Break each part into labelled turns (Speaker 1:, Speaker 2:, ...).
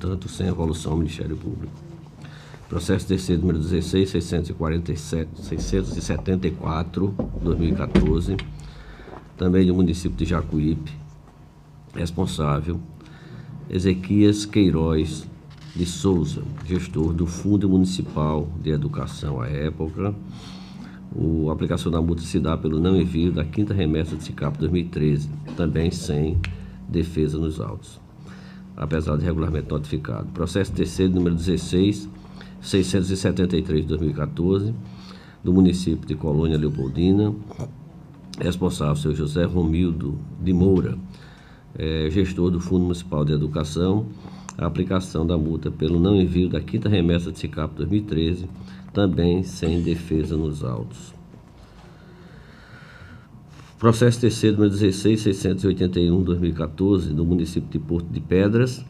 Speaker 1: portanto, sem evolução ao Ministério Público. Processo terceiro número 16.674, 2014, também do município de Jacuípe, responsável Ezequias Queiroz de Souza, gestor do Fundo Municipal de Educação à época. A aplicação da multa se dá pelo não envio da quinta remessa de SICAP 2013, também sem defesa nos autos, apesar de regularmente notificado. Processo terceiro número 16.673 de 2014, do município de Colônia Leopoldina, responsável seu José Romildo de Moura, gestor do Fundo Municipal de Educação, a aplicação da multa pelo não envio da quinta remessa de SICAP 2013, também sem defesa nos autos. Processo terceiro número 16.681, 2014, do município de Porto de Pedras,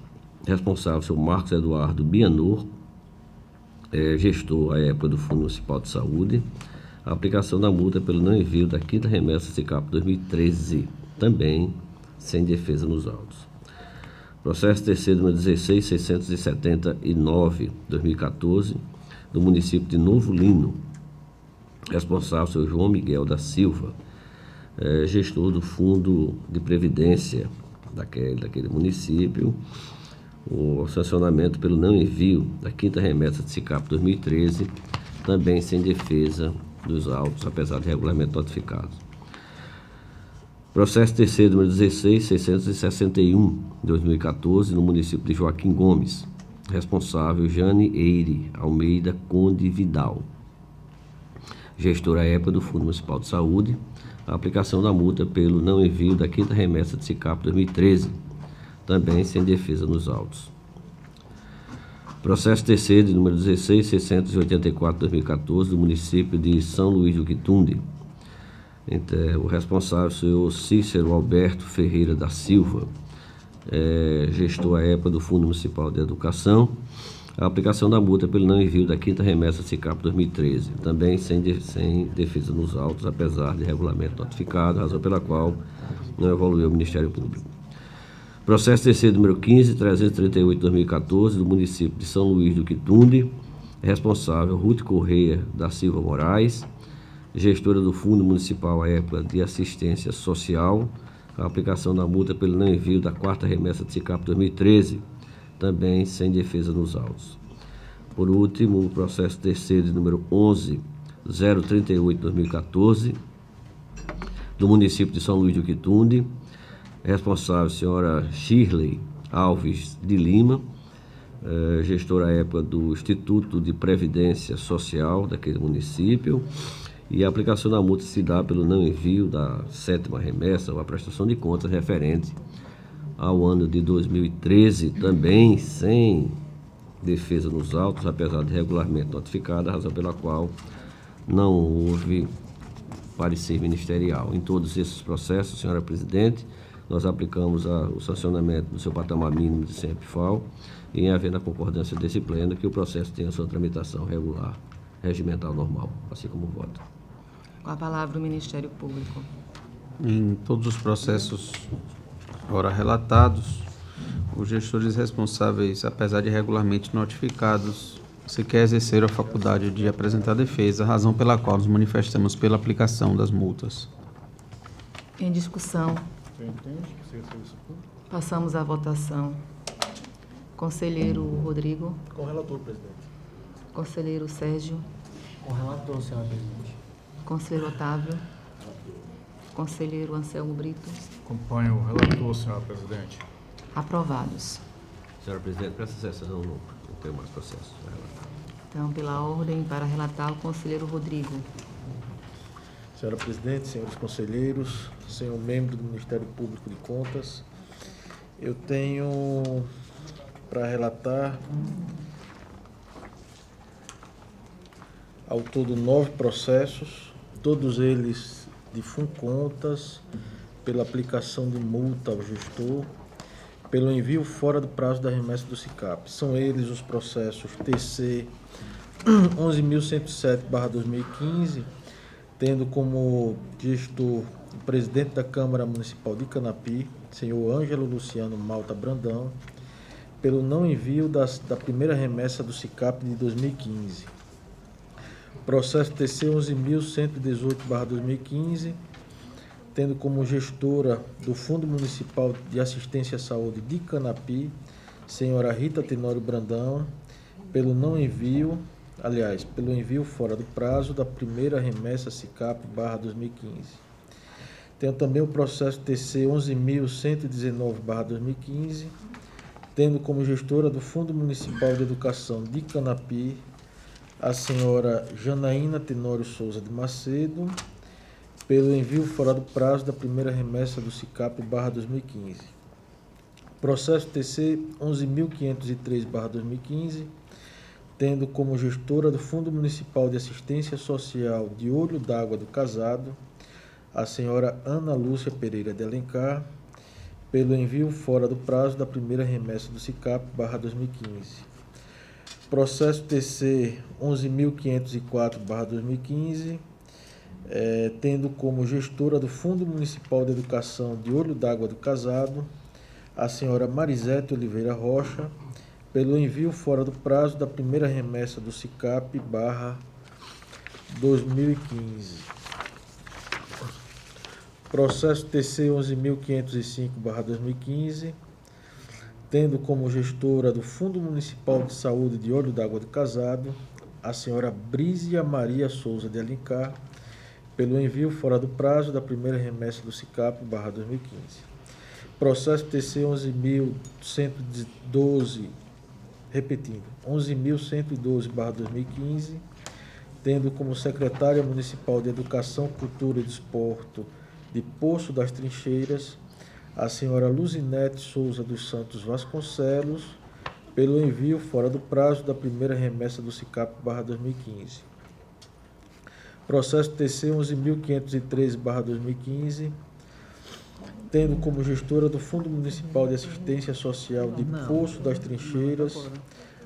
Speaker 1: responsável seu Marcos Eduardo Bianor, gestor à época do Fundo Municipal de Saúde, a aplicação da multa pelo não envio da quinta remessa SICAP 2013, também sem defesa nos autos. Processo terceiro número 16.679, 2014, do município de Novo Lino, responsável seu João Miguel da Silva, gestor do Fundo de Previdência daquele município, o sancionamento pelo não envio da quinta remessa de SICAP 2013, também sem defesa dos autos, apesar de regularmente notificado. Processo terceiro número 16.661, 2014, no município de Joaquim Gomes, responsável Jane Eire Almeida Conde Vidal, gestor à época do Fundo Municipal de Saúde, a aplicação da multa pelo não envio da quinta remessa de SICAP 2013, também sem defesa nos autos. Processo terceiro número 16.684, 2014, do município de São Luís do Quitunde, o responsável, o senhor Cícero Alberto Ferreira da Silva, gestor à época do Fundo Municipal de Educação, a aplicação da multa pelo não envio da quinta remessa SICAP 2013, também sem defesa nos autos, apesar de regulamento notificado, razão pela qual não evoluiu o Ministério Público. Processo terceiro número 15.338, 2014, do município de São Luís do Quitunde, responsável Ruth Correia da Silva Moraes, gestora do Fundo Municipal à época de Assistência Social, a aplicação da multa pelo não envio da quarta remessa de SICAP 2013, também sem defesa nos autos. Por último, o processo terceiro número 11.038, 2014, do município de São Luís do Quitunde, responsável senhora Shirley Alves de Lima, gestora à época do Instituto de Previdência Social daquele município, e a aplicação da multa se dá pelo não envio da sétima remessa ou a prestação de contas referente ao ano de 2013, também sem defesa nos autos, apesar de regularmente notificada, razão pela qual não houve parecer ministerial. Em todos esses processos, senhora presidente, nós aplicamos o sancionamento do seu patamar mínimo de CEPFAL e, em havendo a concordância desse pleno, que o processo tenha sua tramitação regular, regimental normal, assim como o voto.
Speaker 2: Com a palavra o Ministério Público.
Speaker 3: Em todos os processos ora relatados, os gestores responsáveis, apesar de regularmente notificados, sequer exerceram a faculdade de apresentar defesa, razão pela qual nos manifestamos pela aplicação das multas.
Speaker 2: Em discussão. Passamos à votação. Conselheiro Rodrigo.
Speaker 4: Com o relator, presidente.
Speaker 2: Conselheiro Sérgio.
Speaker 4: Com o relator, senhora presidente.
Speaker 2: Conselheiro Otávio. Conselheiro Anselmo Brito.
Speaker 5: Acompanho o relator, senhora presidente.
Speaker 2: Aprovados.
Speaker 1: Senhora presidente, para essa sessão não tem mais processos.
Speaker 2: Então, pela ordem, para relatar o conselheiro Rodrigo.
Speaker 4: Senhora presidente, senhores conselheiros, senhor membro do Ministério Público de Contas, eu tenho para relatar ao todo 9 processos, todos eles de FUNCONTAS, pela aplicação de multa ao gestor, pelo envio fora do prazo da remessa do SICAP. São eles os processos TC 11.107/2015, tendo como gestor o presidente da Câmara Municipal de Canapi, senhor Ângelo Luciano Malta Brandão, pelo não envio da primeira remessa do SICAP de 2015. Processo TC 11.118/2015, tendo como gestora do Fundo Municipal de Assistência à Saúde de Canapi, senhora Rita Tenório Brandão, pelo envio fora do prazo da primeira remessa SICAP/2015. Tenho também o processo TC 11.119/2015, tendo como gestora do Fundo Municipal de Educação de Canapi, a senhora Janaína Tenório Souza de Macedo, pelo envio fora do prazo da primeira remessa do SICAP/2015. Processo TC 11.503/2015, tendo como gestora do Fundo Municipal de Assistência Social de Olho d'Água do Casado, a senhora Ana Lúcia Pereira de Alencar, pelo envio fora do prazo da primeira remessa do SICAP/2015. Processo TC 11.504/2015, tendo como gestora do Fundo Municipal de Educação de Olho d'Água do Casado, a senhora Marisete Oliveira Rocha, pelo envio fora do prazo da primeira remessa do SICAP/2015. Processo TC 11.505/2015, tendo como gestora do Fundo Municipal de Saúde de Olho d'Água do Casado, a senhora Brísia Maria Souza de Alencar, pelo envio fora do prazo da primeira remessa do SICAP/2015. Processo TC 11.112/2015, tendo como secretária municipal de Educação, Cultura e Desporto de Poço das Trincheiras, a senhora Luzinete Souza dos Santos Vasconcelos, pelo envio fora do prazo da primeira remessa do SICAP/2015. Processo TC 11.513/2015, tendo como gestora do Fundo Municipal de Assistência Social de Poço das Trincheiras,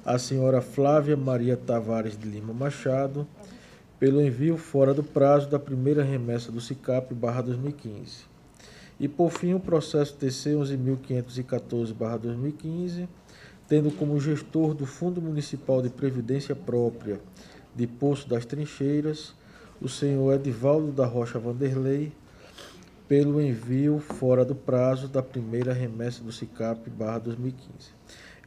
Speaker 4: a senhora Flávia Maria Tavares de Lima Machado, pelo envio fora do prazo da primeira remessa do SICAP/2015. E, por fim, o processo TC 11.514/2015, tendo como gestor do Fundo Municipal de Previdência Própria de Poço das Trincheiras, o senhor Edivaldo da Rocha Vanderlei, pelo envio fora do prazo da primeira remessa do SICAP/2015.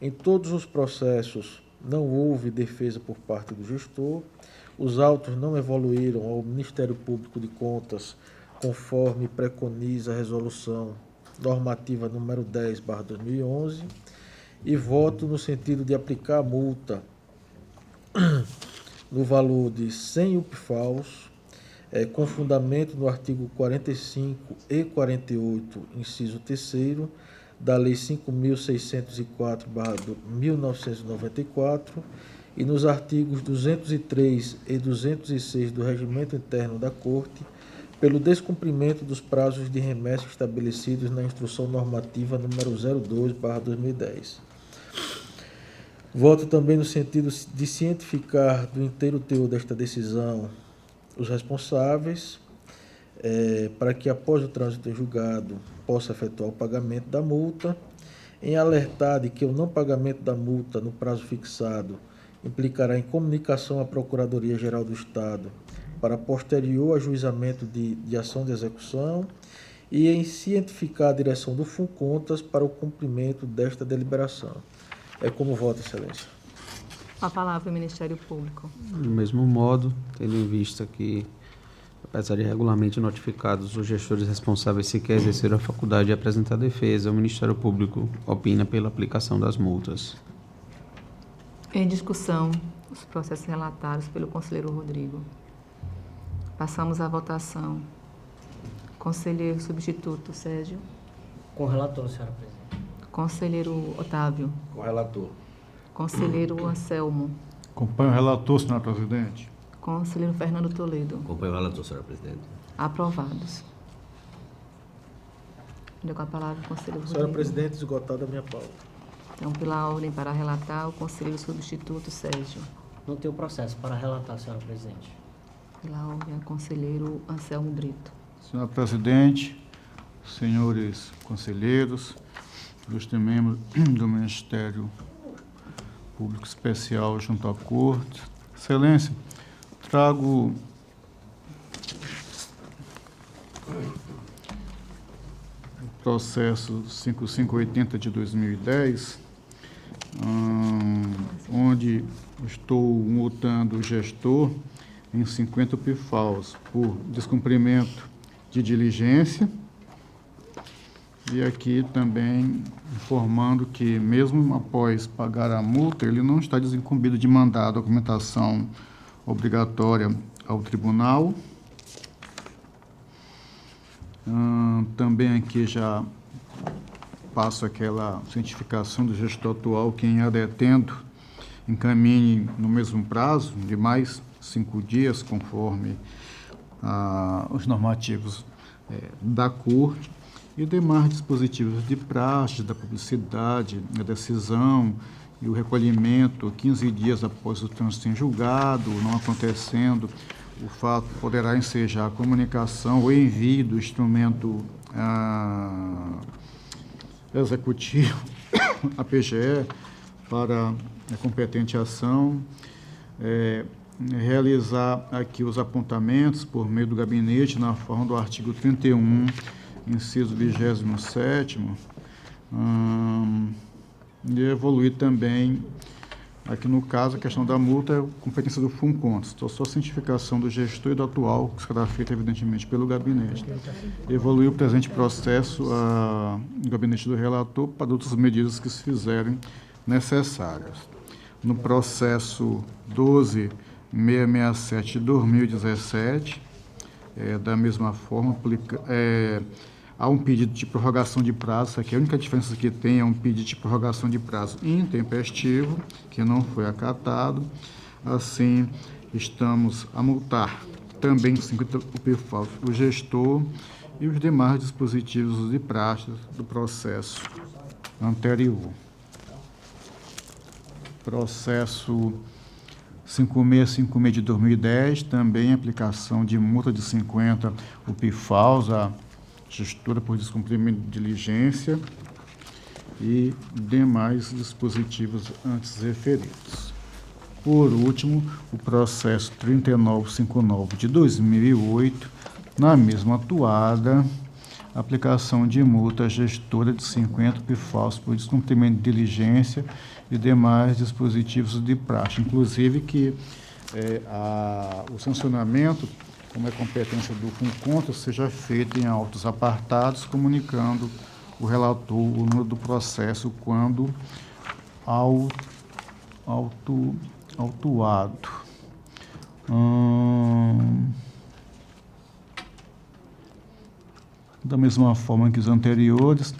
Speaker 4: Em todos os processos não houve defesa por parte do gestor. Os autos não evoluíram ao Ministério Público de Contas, conforme preconiza a resolução normativa número 10/2011, e voto no sentido de aplicar a multa no valor de 100 UPFAUs, com fundamento no artigo 45 e 48, inciso 3º, da Lei 5.604/1994, e nos artigos 203 e 206 do Regimento Interno da Corte, pelo descumprimento dos prazos de remessa estabelecidos na Instrução Normativa número 02/2010. Voto também no sentido de cientificar do inteiro teor desta decisão os responsáveis, para que, após o trânsito em julgado, possa efetuar o pagamento da multa, em alertar de que o não pagamento da multa no prazo fixado implicará em comunicação à Procuradoria-Geral do Estado para posterior ajuizamento de ação de execução, e em cientificar a direção do FUNCONTAS para o cumprimento desta deliberação. É como voto, Excelência.
Speaker 2: Com a palavra o Ministério Público.
Speaker 3: Do mesmo modo, tendo em vista que, apesar de regularmente notificados, os gestores responsáveis sequer exerceram a faculdade de apresentar defesa, o Ministério Público opina pela aplicação das multas.
Speaker 2: Em discussão, os processos relatados pelo conselheiro Rodrigo. Passamos à votação. Conselheiro substituto Sérgio.
Speaker 6: Com o relator, senhora presidente.
Speaker 2: Conselheiro Otávio.
Speaker 1: Com o relator.
Speaker 2: Conselheiro Anselmo.
Speaker 5: Acompanho o relator, senhora presidente.
Speaker 2: Conselheiro Fernando Toledo.
Speaker 1: Acompanho o relator, senhora presidente.
Speaker 2: Aprovados. Com a palavra o conselheiro Rodrigo.
Speaker 4: Senhora presidente, esgotada a minha pauta.
Speaker 2: Então, pela ordem para relatar, o conselheiro substituto Sérgio.
Speaker 6: Não tem o processo para relatar, senhora presidente.
Speaker 2: Pela ordem, o conselheiro Anselmo Brito.
Speaker 5: Senhora presidente, senhores conselheiros, ilustre membro do Ministério Público Especial junto à Corte. Excelência, trago o processo 5580 de 2010, onde estou multando o gestor em 50 PIFAUs por descumprimento de diligência. E aqui também informando que, mesmo após pagar a multa, ele não está desincumbido de mandar a documentação obrigatória ao tribunal. Também aqui já passo aquela cientificação do gestor atual que, em adetendo, encaminhe no mesmo prazo de mais 5 dias, conforme os normativos da Corte, e demais dispositivos de praxe, da publicidade, a decisão e o recolhimento 15 dias após o trânsito em julgado, não acontecendo, o fato poderá ensejar a comunicação ou envio do instrumento executivo, a PGE, para a competente ação, realizar aqui os apontamentos por meio do gabinete na forma do artigo 31, inciso 27º, e evoluir também, aqui no caso, a questão da multa é competência do FUNCONTS, então só a cientificação do gestor e do atual, que será feita, evidentemente, pelo gabinete. Evoluir o presente processo no gabinete do relator para outras medidas que se fizerem necessárias. No processo 12667 de 2017, da mesma forma, há um pedido de prorrogação de prazo, aqui a única diferença que tem é um pedido de prorrogação de prazo intempestivo, que não foi acatado. Assim, estamos a multar também 50 PIFAUs o gestor e os demais dispositivos de praxe do processo anterior. Processo 5656 de 2010, também aplicação de multa de 50 PIFAUs à gestora por descumprimento de diligência e demais dispositivos antes referidos. Por último, o processo 3959 de 2008, na mesma atuada, aplicação de multa à gestora de 50 PIFAUs por descumprimento de diligência e demais dispositivos de praxe, inclusive que o sancionamento, como é competência do FUNCONTS, seja feito em autos apartados, comunicando o relator o número do processo quando autuado. Da mesma forma que os anteriores,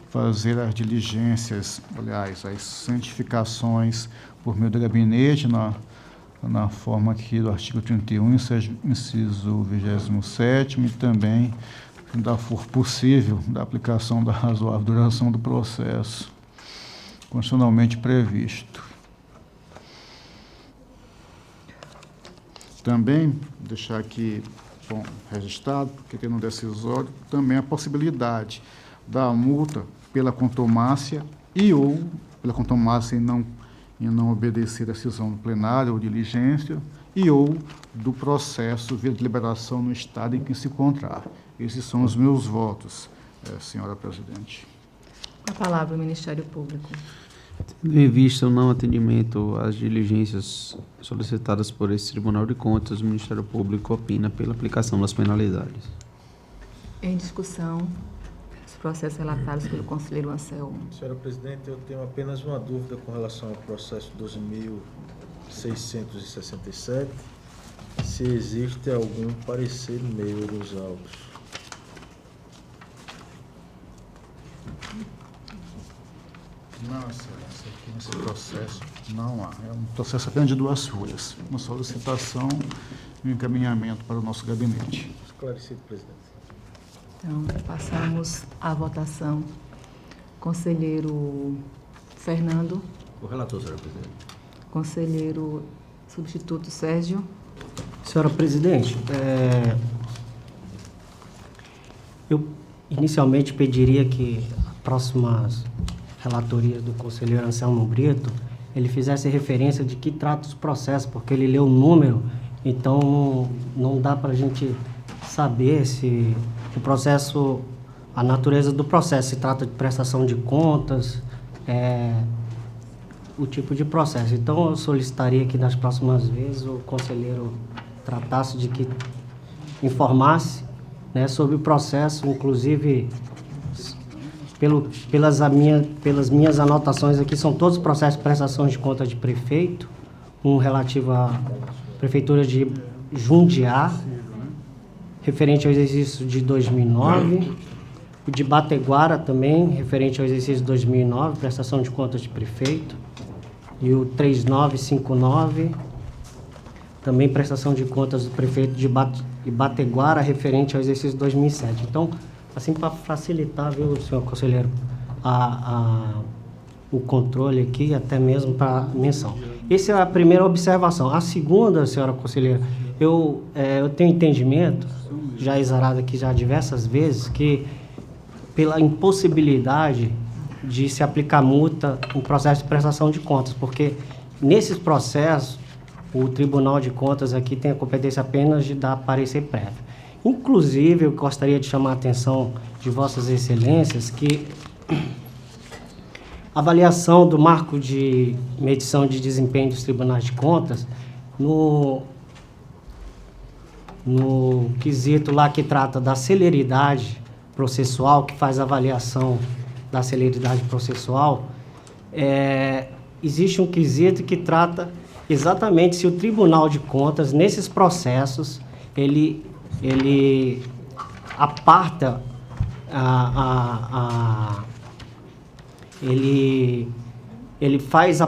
Speaker 5: fazer as diligências, aliás, as cientificações por meio do gabinete, na forma aqui do artigo 31, inciso 27º, e também, se for possível, da aplicação da razoável duração do processo, constitucionalmente previsto. Também, deixar aqui registrado, porque tem no decisório, também a possibilidade da multa pela contumácia ou pela contumácia em não obedecer a decisão do plenário ou diligência, ou do processo via deliberação no estado em que se encontrar. Esses são os meus votos, senhora presidente.
Speaker 2: Com a palavra o Ministério Público.
Speaker 3: Tendo em vista o não atendimento às diligências solicitadas por esse Tribunal de Contas, o Ministério Público opina pela aplicação das penalidades. Em
Speaker 2: discussão, os processos relatados pelo conselheiro Anselmo.
Speaker 4: Senhora presidente, eu tenho apenas uma dúvida com relação ao processo 12.667, se existe algum parecer meu nos autos.
Speaker 5: Não, excelência, aqui nesse processo não há. É um processo apenas de 2 folhas, uma solicitação e um encaminhamento para o nosso gabinete.
Speaker 4: Esclarecido, presidente.
Speaker 2: Então, passamos à votação. Conselheiro Fernando.
Speaker 1: O relator, senhora presidente.
Speaker 2: Conselheiro substituto Sérgio.
Speaker 6: Senhora presidente, eu inicialmente pediria que próximas relatoria do conselheiro Anselmo Brito, ele fizesse referência de que trata os processos, porque ele leu o número, então não dá para a gente saber se o processo, a natureza do processo, se trata de prestação de contas, o tipo de processo. Então, eu solicitaria que nas próximas vezes o conselheiro tratasse de que informasse, né, sobre o processo, inclusive pelas minhas anotações aqui, são todos os processos de prestação de contas de prefeito, um relativo à Prefeitura de Jundiá, referente ao exercício de 2009, o de Bateguara também, referente ao exercício de 2009, prestação de contas de prefeito, e o 3959, também prestação de contas do prefeito de Bateguara, referente ao exercício de 2007. Então, assim, para facilitar, viu, senhor conselheiro, o controle aqui, até mesmo para menção. Essa é a primeira observação. A segunda, senhora conselheira, eu tenho entendimento, já exarado aqui já diversas vezes, que pela impossibilidade de se aplicar multa em processo de prestação de contas, porque nesses processos o Tribunal de Contas aqui tem a competência apenas de dar parecer prévio. Inclusive, eu gostaria de chamar a atenção de Vossas Excelências que a avaliação do marco de medição de desempenho dos tribunais de contas, no quesito lá que trata da celeridade processual, que faz a avaliação da celeridade processual, existe um quesito que trata exatamente se o Tribunal de Contas, nesses processos, ele aparta ele faz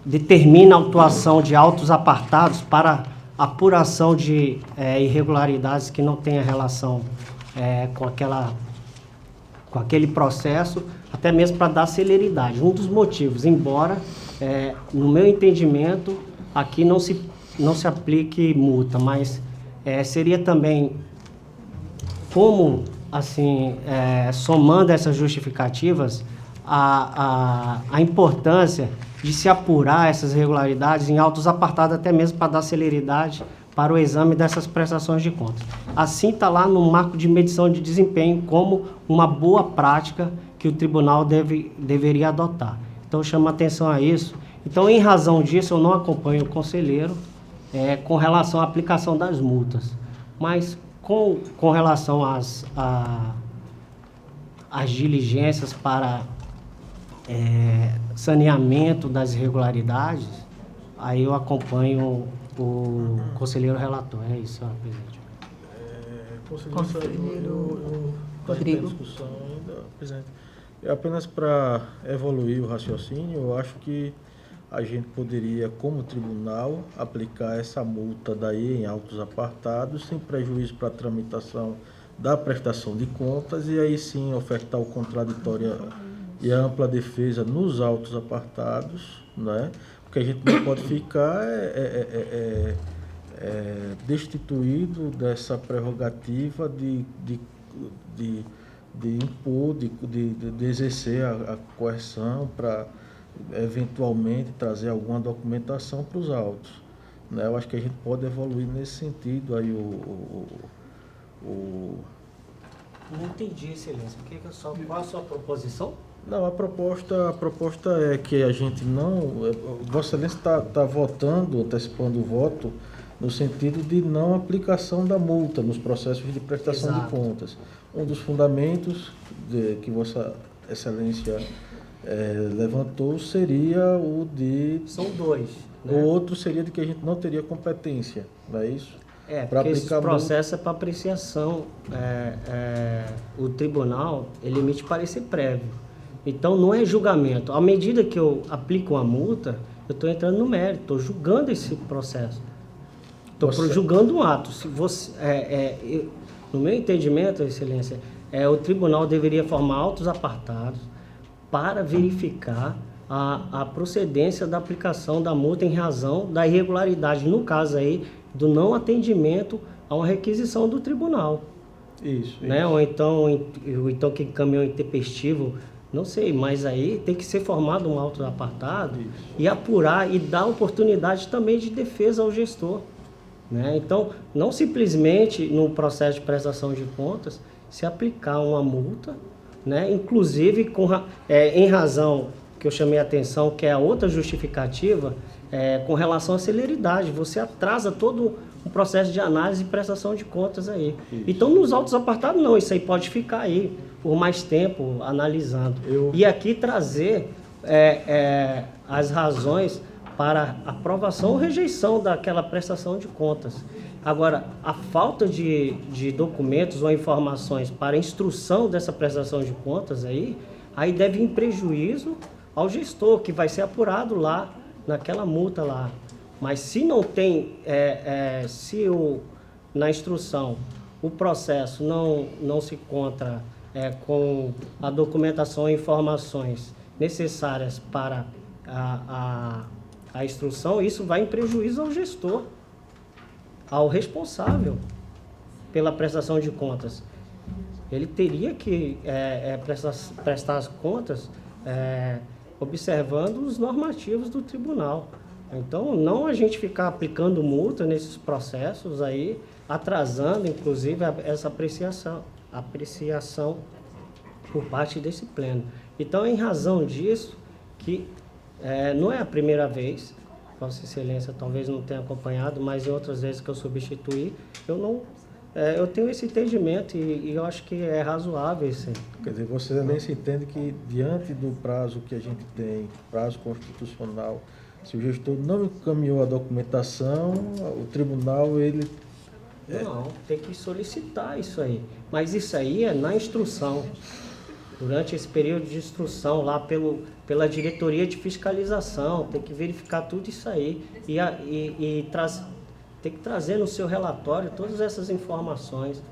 Speaker 6: determina a autuação de autos apartados para apuração de irregularidades que não tenha relação com aquele processo, até mesmo para dar celeridade. Um dos motivos, embora, no meu entendimento, aqui não se aplique multa, mas seria também como, assim, somando essas justificativas, a importância de se apurar essas irregularidades em autos apartados, até mesmo para dar celeridade para o exame dessas prestações de contas. Assim está lá no marco de medição de desempenho como uma boa prática que o tribunal deveria adotar. Então, chamo a atenção a isso. Então, em razão disso, eu não acompanho o conselheiro com relação à aplicação das multas. Mas, com relação às diligências para saneamento das irregularidades, aí eu acompanho o conselheiro relator. É isso, senhora presidente.
Speaker 4: Conselheiro
Speaker 2: Rodrigo.
Speaker 4: Discussão ainda, presidente. Apenas para evoluir o raciocínio, eu acho que a gente poderia, como tribunal, aplicar essa multa daí em autos apartados, sem prejuízo para a tramitação da prestação de contas, e aí sim ofertar o contraditório e a ampla defesa nos autos apartados, né? Porque a gente não pode ficar destituído dessa prerrogativa de impor, de exercer a coerção para eventualmente trazer alguma documentação para os autos, né? Eu acho que a gente pode evoluir nesse sentido aí
Speaker 6: Não entendi, excelência. Qual a sua proposição?
Speaker 4: Não, a proposta é que a gente não... Vossa Excelência está votando, antecipando o voto, no sentido de não aplicação da multa nos processos de prestação
Speaker 6: Exato.
Speaker 4: de contas. Um dos fundamentos que Vossa Excelência levantou seria o de...
Speaker 6: São dois.
Speaker 4: O outro seria de que a gente não teria competência, não é isso?
Speaker 6: Porque esse processo é para apreciação. O tribunal, ele emite parecer prévio. Então, não é julgamento. À medida que eu aplico uma multa, eu estou entrando no mérito, estou julgando esse processo. Estou julgando um ato. Se você, no meu entendimento, excelência, o tribunal deveria formar autos apartados para verificar a procedência da aplicação da multa em razão da irregularidade, no caso aí, do não atendimento a uma requisição do tribunal.
Speaker 4: Isso.
Speaker 6: Né? Ou então que caminhão intempestivo Não sei, mas aí tem que ser formado um auto apartado e apurar e dar oportunidade também de defesa ao gestor, né? Então, não simplesmente no processo de prestação de contas se aplicar uma multa, né? Inclusive em razão que eu chamei a atenção, que é a outra justificativa, com relação à celeridade. Você atrasa todo o processo de análise e prestação de contas aí. Isso. Então, nos autos apartados, não. Isso aí pode ficar aí por mais tempo analisando. E aqui trazer as razões para aprovação ou rejeição daquela prestação de contas. Agora, a falta de documentos ou informações para instrução dessa prestação de contas aí deve ir em prejuízo ao gestor, que vai ser apurado lá, naquela multa lá. Mas se não tem, na instrução o processo não se encontra com a documentação e informações necessárias para a instrução, isso vai em prejuízo ao gestor, ao responsável pela prestação de contas. Ele teria que prestar as contas observando os normativos do tribunal. Então, não a gente ficar aplicando multa nesses processos aí, atrasando, inclusive, essa apreciação por parte desse pleno. Então, em razão disso, que não é a primeira vez, Vossa Excelência talvez não tenha acompanhado, mas em outras vezes que eu substituí, eu tenho esse entendimento e eu acho que é razoável isso.
Speaker 4: Quer dizer, Vossa Excelência entende que, diante do prazo que a gente tem, prazo constitucional, se o gestor não encaminhou a documentação, o tribunal, ele...
Speaker 6: Não, tem que solicitar isso aí. Mas isso aí é na instrução. Durante esse período de instrução, lá pela diretoria de fiscalização, tem que verificar tudo isso aí. Tem que trazer no seu relatório todas essas informações,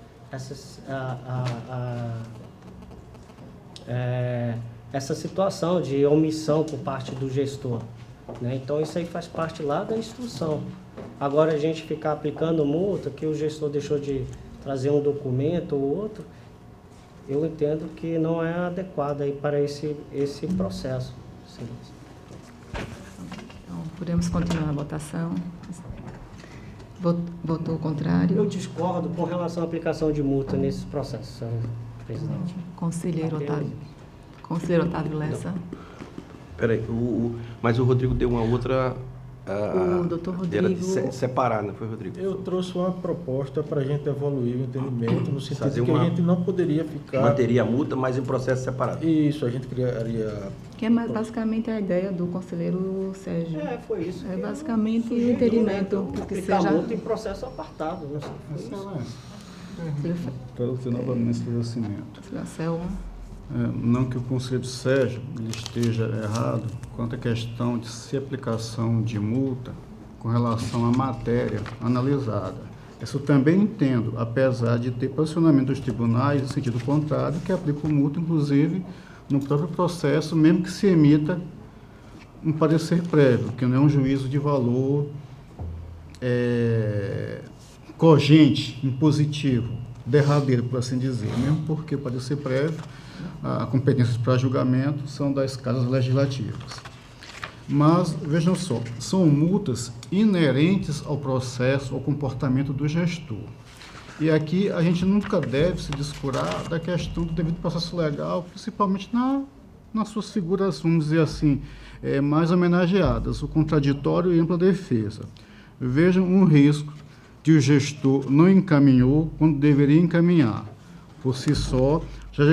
Speaker 6: essa situação de omissão por parte do gestor, né? Então, isso aí faz parte lá da instrução. Agora, a gente ficar aplicando multa, que o gestor deixou de trazer um documento ou outro, eu entendo que não é adequado aí para esse processo.
Speaker 2: Então, podemos continuar a votação. Votou contrário.
Speaker 6: Eu discordo com relação à aplicação de multa nesses processos, senhor presidente.
Speaker 2: Conselheiro Otávio Lessa.
Speaker 7: Peraí, mas o Rodrigo deu uma outra...
Speaker 2: O doutor Rodrigo...
Speaker 7: Era de separar, não foi, Rodrigo?
Speaker 4: Eu trouxe uma proposta para a gente evoluir o entendimento, no sentido
Speaker 7: Fazer
Speaker 4: de que a gente não poderia ficar...
Speaker 7: Manteria a multa, mas em processo separado.
Speaker 4: Isso, a gente criaria...
Speaker 2: Que é basicamente a ideia do conselheiro Sérgio.
Speaker 6: Foi isso.
Speaker 2: É basicamente o entendimento. Que
Speaker 6: Aplicar
Speaker 2: seja...
Speaker 6: multa em processo apartado. Não sei.
Speaker 5: Pelo que novamente esclarecimento.
Speaker 2: Selma.
Speaker 5: Não que o conselheiro Sérgio esteja errado quanto à questão de se aplicação de multa com relação à matéria analisada. Isso eu também entendo, apesar de ter posicionamento dos tribunais no sentido contrário, que aplicam multa, inclusive, no próprio processo, mesmo que se emita um parecer prévio, que não é um juízo de valor cogente, impositivo, derradeiro, por assim dizer, mesmo porque o parecer prévio, a competências para julgamento são das casas legislativas. Mas, vejam só, são multas inerentes ao processo, ao comportamento do gestor. E aqui a gente nunca deve se descurar da questão do devido processo legal, principalmente nas suas figuras, vamos dizer assim, mais homenageadas, o contraditório e ampla defesa. Vejam um risco que o gestor não encaminhou quando deveria encaminhar. Por si só, já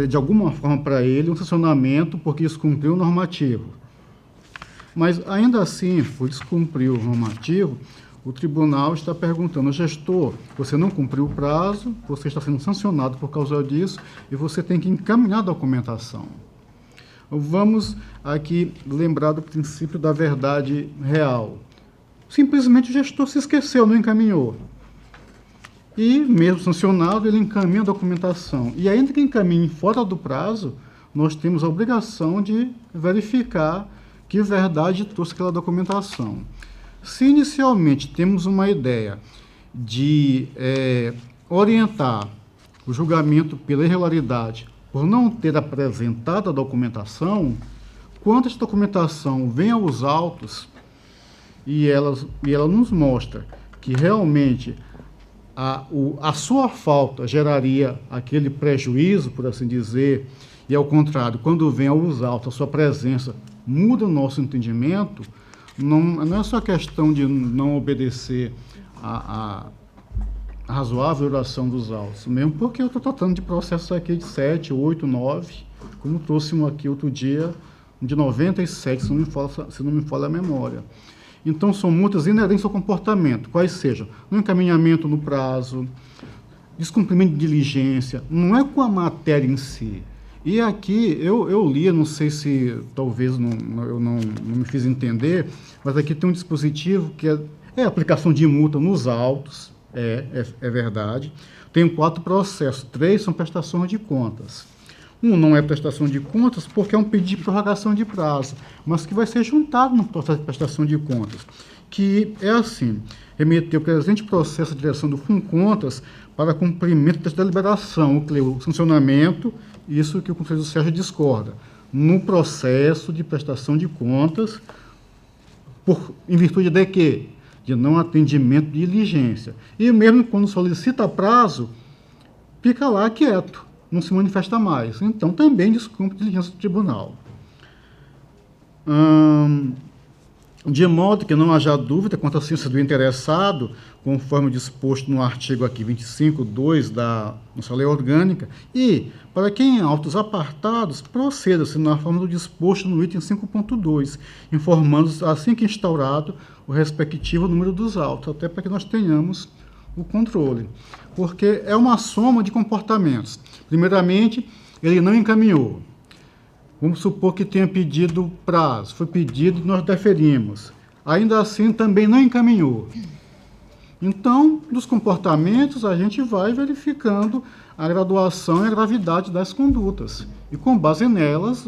Speaker 5: de alguma forma para ele um sancionamento porque descumpriu o normativo. Mas ainda assim, por descumprir o normativo, o tribunal está perguntando, gestor, você não cumpriu o prazo, você está sendo sancionado por causa disso e você tem que encaminhar a documentação. Vamos aqui lembrar do princípio da verdade real. Simplesmente o gestor se esqueceu, não encaminhou. E, mesmo sancionado, ele encaminha a documentação. E ainda que encaminhe fora do prazo, nós temos a obrigação de verificar que verdade trouxe aquela documentação. Se inicialmente temos uma ideia de orientar o julgamento pela irregularidade por não ter apresentado a documentação, quando essa documentação vem aos autos e ela nos mostra que realmente a sua falta geraria aquele prejuízo, por assim dizer, e ao contrário, quando vem aos autos a sua presença muda o nosso entendimento, não é só questão de não obedecer a razoável oração dos autos, mesmo porque eu estou tratando de processos aqui de 7, 8, 9, como trouxe um aqui outro dia, de 97, se não me falha a memória. Então, são multas inerentes ao comportamento, quais sejam no encaminhamento no prazo, descumprimento de diligência, não é com a matéria em si. E aqui, eu li, não sei se talvez eu não me fiz entender, mas aqui tem um dispositivo que é a aplicação de multa nos autos, é verdade. Tem 4 processos, 3 são prestações de contas. Um não é prestação de contas porque é um pedido de prorrogação de prazo, mas que vai ser juntado no processo de prestação de contas, que é assim: remeter o presente processo de direção do FUNCONTAS para cumprimento desta deliberação, o sancionamento, isso que o conselheiro Sérgio discorda, no processo de prestação de contas, em virtude de quê? De não atendimento de diligência. E mesmo quando solicita prazo, fica lá quieto, não se manifesta mais. Então, também descumpre a diligência do tribunal. De modo que não haja dúvida quanto à ciência do interessado, conforme disposto no artigo aqui 25.2 da nossa lei orgânica, e, para quem em autos apartados, proceda-se na forma do disposto no item 5.2, informando assim que instaurado o respectivo número dos autos, até para que nós tenhamos o controle. Porque é uma soma de comportamentos. Primeiramente, ele não encaminhou. Vamos supor que tenha pedido prazo, foi pedido e nós deferimos. Ainda assim, também não encaminhou. Então, dos comportamentos, a gente vai verificando a graduação e a gravidade das condutas. E com base nelas,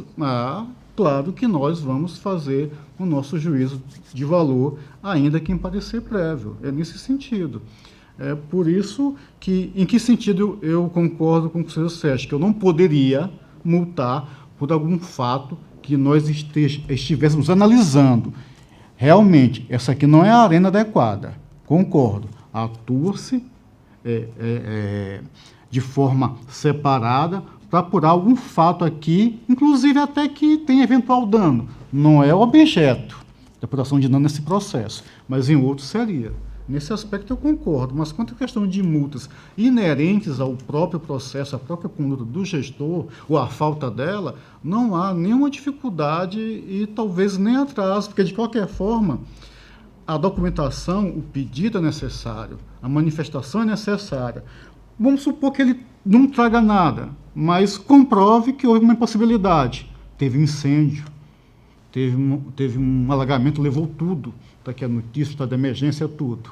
Speaker 5: claro que nós vamos fazer o nosso juízo de valor, ainda que em parecer prévio. É nesse sentido. É por isso que, em que sentido eu concordo com o conselheiro Sérgio, que eu não poderia multar por algum fato que nós estivéssemos analisando. Realmente, essa aqui não é a arena adequada. Concordo. Atua-se de forma separada para apurar algum fato aqui, inclusive até que tem eventual dano. Não é o objeto de apuração de dano nesse processo, mas em outro seria. Nesse aspecto eu concordo, mas quanto à questão de multas inerentes ao próprio processo, à própria conduta do gestor, ou à falta dela, não há nenhuma dificuldade e talvez nem atraso, porque de qualquer forma, a documentação, o pedido é necessário, a manifestação é necessária. Vamos supor que ele não traga nada, mas comprove que houve uma impossibilidade. Teve incêndio, teve um alagamento, levou tudo. Está aqui a notícia, estado de emergência, tudo.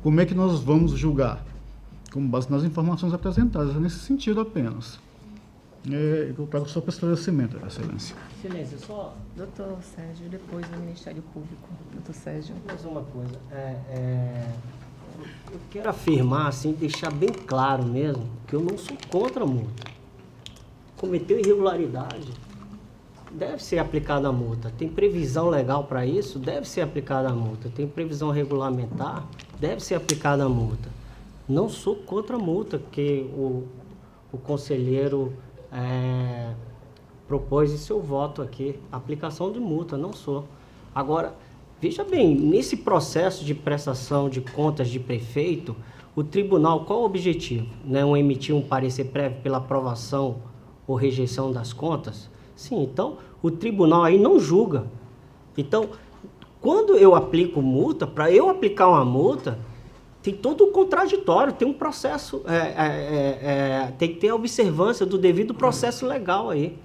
Speaker 5: Como é que nós vamos julgar? Com base nas informações apresentadas, nesse sentido apenas. Eu trago só para esclarecimento, Excelência.
Speaker 6: Excelência, só...
Speaker 2: Doutor Sérgio, depois do Ministério Público. Doutor Sérgio.
Speaker 6: Mais uma coisa. Eu quero afirmar, assim, deixar bem claro mesmo, que eu não sou contra a multa. Cometeu irregularidade, deve ser aplicada a multa. Tem previsão legal para isso? Deve ser aplicada a multa. Tem previsão regulamentar? Deve ser aplicada a multa. Não sou contra a multa que o conselheiro propôs em seu voto aqui. Aplicação de multa, não sou. Agora, veja bem, nesse processo de prestação de contas de prefeito, o tribunal, qual o objetivo? Não emitir um parecer prévio pela aprovação ou rejeição das contas? Sim, então o tribunal aí não julga. Então, quando eu aplico multa, para eu aplicar uma multa, tem todo o contraditório, tem um processo, tem que ter a observância do devido processo legal aí.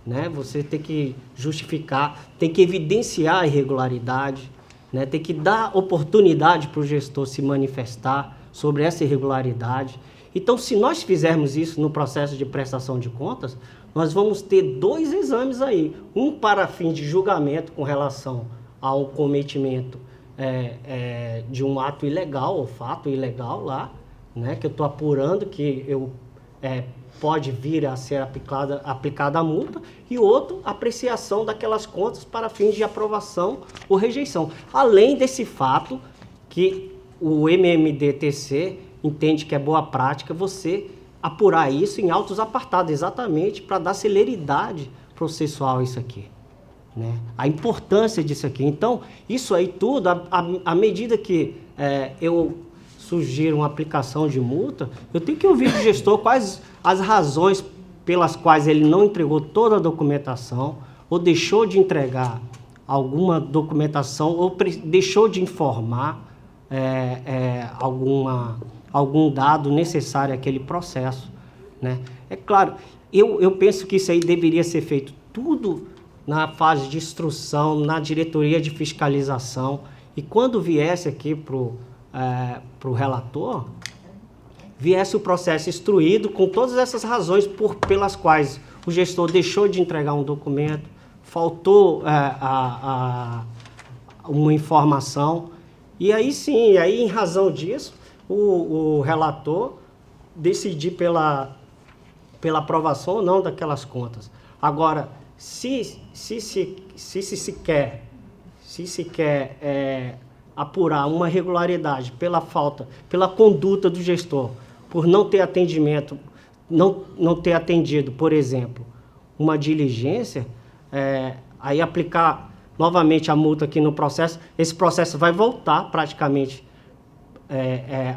Speaker 6: Né? Você tem que justificar, tem que evidenciar a irregularidade, né? Tem que dar oportunidade para o gestor se manifestar sobre essa irregularidade. Então, se nós fizermos isso no processo de prestação de contas, nós vamos ter 2 exames aí. Um para fim de julgamento com relação ao cometimento de um ato ilegal, ou fato ilegal lá, né, que eu estou apurando, que eu pode vir a ser aplicada a multa, e outro, apreciação daquelas contas para fins de aprovação ou rejeição. Além desse fato que o MMDTC entende que é boa prática você apurar isso em autos apartados, exatamente para dar celeridade processual a isso aqui, né? A importância disso aqui. Então, isso aí tudo, à medida que eu sugiro uma aplicação de multa, eu tenho que ouvir do gestor quais as razões pelas quais ele não entregou toda a documentação, ou deixou de entregar alguma documentação, ou deixou de informar algum dado necessário àquele processo, né? É claro, eu penso que isso aí deveria ser feito tudo na fase de instrução, na diretoria de fiscalização, e quando viesse aqui para o relator, viesse o processo instruído com todas essas razões pelas quais o gestor deixou de entregar um documento, faltou uma informação, e aí sim, aí em razão disso, o relator decidir pela aprovação ou não daquelas contas. Agora, se se quer apurar uma irregularidade pela conduta do gestor, por não ter atendimento, não ter atendido, por exemplo, uma diligência, aí aplicar novamente a multa aqui no processo, esse processo vai voltar praticamente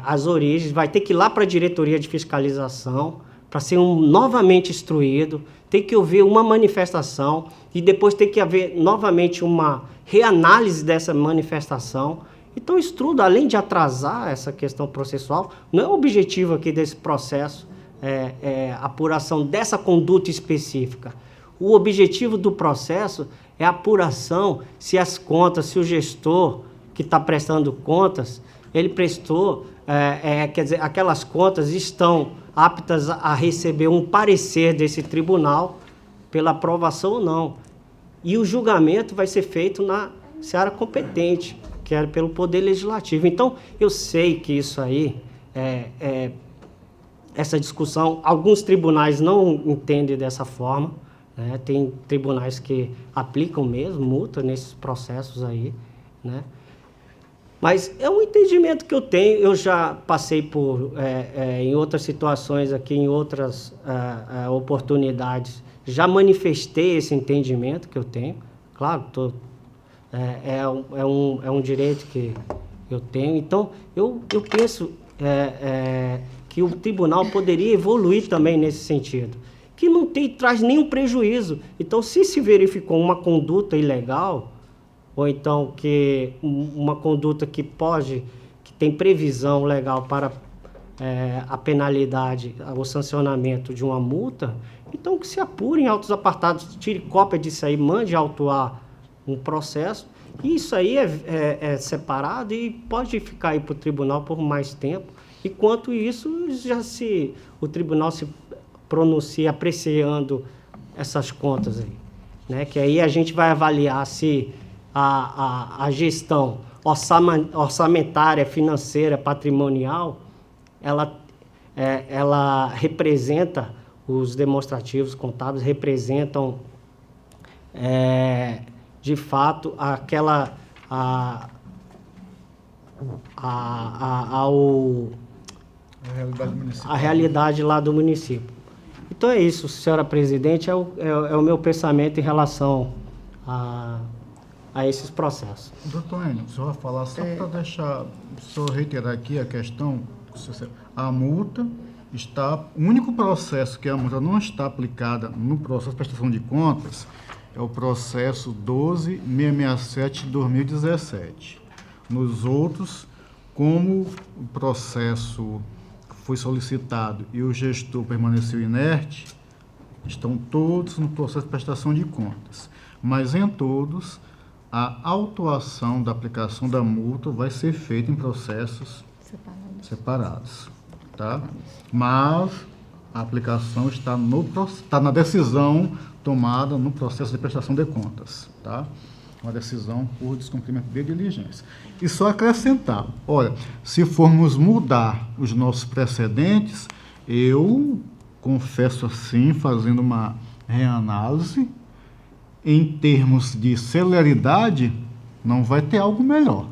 Speaker 6: às origens, vai ter que ir lá para a diretoria de fiscalização para ser novamente instruído, tem que haver uma manifestação e depois tem que haver novamente uma reanálise dessa manifestação. Então, isso tudo, além de atrasar essa questão processual, não é o objetivo aqui desse processo, a apuração dessa conduta específica. O objetivo do processo é a apuração se as contas, se o gestor que está prestando contas, ele prestou, quer dizer, aquelas contas estão aptas a receber um parecer desse tribunal pela aprovação ou não. E o julgamento vai ser feito na seara competente, que é pelo Poder Legislativo. Então, eu sei que isso aí, essa discussão, alguns tribunais não entendem dessa forma, né? Tem tribunais que aplicam mesmo multa nesses processos aí, né? Mas é um entendimento que eu tenho, eu já passei em outras situações aqui, em outras oportunidades, já manifestei esse entendimento que eu tenho. Claro, é um direito que eu tenho. Então, eu penso que o tribunal poderia evoluir também nesse sentido, que não traz nenhum prejuízo. Então, se verificou uma conduta ilegal, ou então que uma conduta que tem previsão legal para a penalidade, o sancionamento de uma multa, então que se apure em autos apartados, tire cópia disso aí, mande autuar um processo, e isso aí é separado e pode ficar aí para o tribunal por mais tempo. Enquanto isso, o tribunal se pronuncia apreciando essas contas aí, né? Que aí a gente vai avaliar se a gestão orçamentária, financeira, patrimonial, ela representa, os demonstrativos contábeis representam, de fato, a realidade lá do município. Então é isso, senhora presidente, é o meu pensamento em relação a esses processos.
Speaker 5: Doutor Enio, o senhor vai falar só para deixar, só reiterar aqui a questão, a multa está, o único processo que a multa não está aplicada no processo de prestação de contas é o processo 12667 de 2017. Nos outros, como o processo foi solicitado e o gestor permaneceu inerte, estão todos no processo de prestação de contas. Mas em todos, a autuação da aplicação da multa vai ser feita em processos separados, tá? Mas a aplicação está na decisão tomada no processo de prestação de contas, tá? Uma decisão por descumprimento de diligência. E só acrescentar, olha, se formos mudar os nossos precedentes, eu confesso assim, fazendo uma reanálise, em termos de celeridade, não vai ter algo melhor.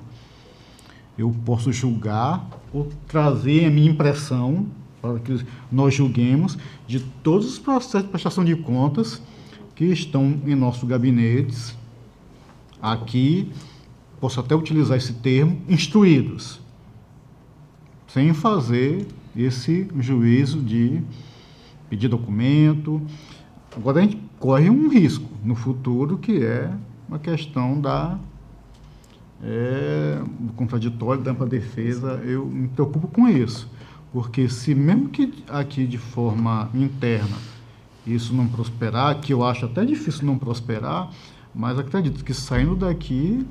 Speaker 5: Eu posso julgar ou trazer a minha impressão para que nós julguemos de todos os processos de prestação de contas que estão em nossos gabinetes. Aqui, posso até utilizar esse termo, instruídos, sem fazer esse juízo de pedir documento. Agora a gente corre um risco no futuro, que é uma questão do contraditório, da ampla defesa. Eu me preocupo com isso, porque se mesmo que aqui de forma interna isso não prosperar, que eu acho até difícil não prosperar, mas acredito que saindo daqui,